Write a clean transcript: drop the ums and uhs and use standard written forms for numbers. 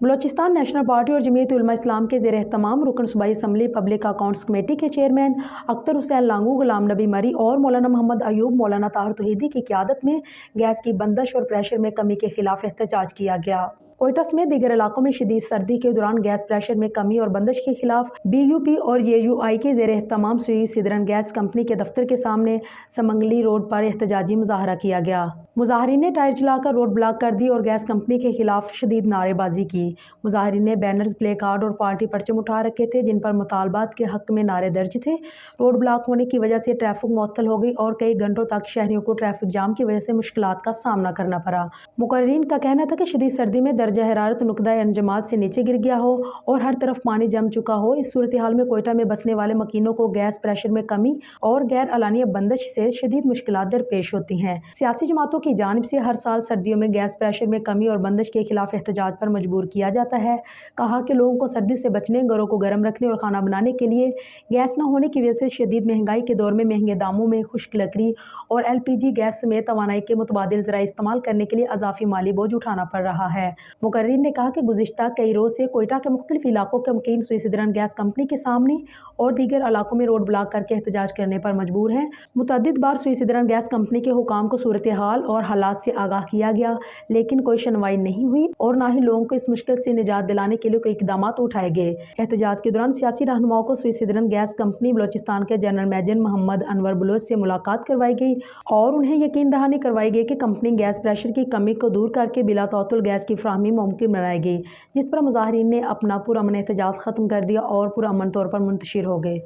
Balochistan national party और जमीयत उलमा इस्लाम के ज़ेर एहतमाम रुकन सूबाई असम्बली पब्लिक अकाउंट्स कमेटी के चेयरमैन अख्तर हुसैन लांगू, गुलाम नबी मरी और मौलाना मोहम्मद अयूब मौलाना ताहिर तौहीदी की क़यादत में गैस की बंदिश और प्रेशर में कमी के खिलाफ एहतजाज किया गया। कोयटा समेत दीगर इलाकों में शदीद सर्दी के दौरान गैस प्रेशर में कमी और बंदिश के खिलाफ BUP और AUI के ज़ेर एहतमाम सुई सिदरन गैस कंपनी के दफ्तर के सामने समंगली रोड पर एहतजाजी मुजाहरा किया गया। मुजाहरीन ने टायर जलाकर रोड ब्लॉक कर दी और गैस कंपनी के खिलाफ शदीद नारेबाजी की। मुजाहरीन ने बैनर्स, प्ले कार्ड और पार्टी परचम उठा रखे थे जिन पर मुतालबात के हक में नारे दर्ज थे। रोड ब्लॉक होने की वजह से ट्रैफिक मुअत्तल हो गई और कई घंटों तक शहरियों को ट्रैफिक जाम की वजह से मुश्किलात का सामना करना पड़ा। मुकर्रीरीन का कहना था कि शदीद सर्दी में दर्जा हरारत नुकदा अंजमात से नीचे गिर गया हो और हर तरफ पानी जम चुका हो। इस सूरत हाल में कोयटा में बसने वाले मकीनों को गैस प्रेशर में कमी और गैर अलानिया बंदिश से शदीद मुश्किलात दरपेश होती हैं। सियासी जमातों की जानिब से हर साल सर्दियों में गैस प्रेशर में कमी और बंदिश के खिलाफ एहतजाज पर मजबूर किया जाता है। कहा कि लोगों को सर्दी से बचने, घरों को गर्म रखने और खाना बनाने के लिए गैस न होने की वजह से शदीद महंगाई के दौर में महंगे दामों में खुश्क लकड़ी और LPG गैस समेत तवानाई के मुतबादिल ज़राए इस्तेमाल करने के लिए अजाफी माली बोझ उठाना पड़ रहा है। मुकर्रीरीन ने कहा कि गुज़िश्ता कई रोज़ से कोयटा के मुख्तलिफ इलाकों के मुकीम सुई सिदरन गैस कंपनी के सामने और दीगर इलाकों में रोड ब्लॉक करके एहतजाज करने पर मजबूर हैं। मुतअद्दिद बार सुई सिदरन गैस कंपनी के हुकाम को सूरत हाल और हालात से आगाह किया गया, लेकिन कोई सुनवाई नहीं हुई और ना ही लोगों को इस मुश्किल से निजात दिलाने के लिए कोई इकदाम उठाए गए। एहतजाज के दौरान सियासी रहनुमाओं को सुई सिदरन गैस कंपनी बलोचिस्तान के जनरल मैनेजर मोहम्मद अनवर बलोच से मुलाकात करवाई गई और उन्हें यकीन दहानी करवाई गई कि कंपनी गैस प्रेशर की कमी को दूर करके बिला तअत्तुल गैस की फराहमी मुमकिन बनाएगी, जिस पर मुजाहरीन ने अपना पुरअमन एहतजाज ख़त्म कर दिया और पुरअमन तौर पर मुंतशिर हो गए।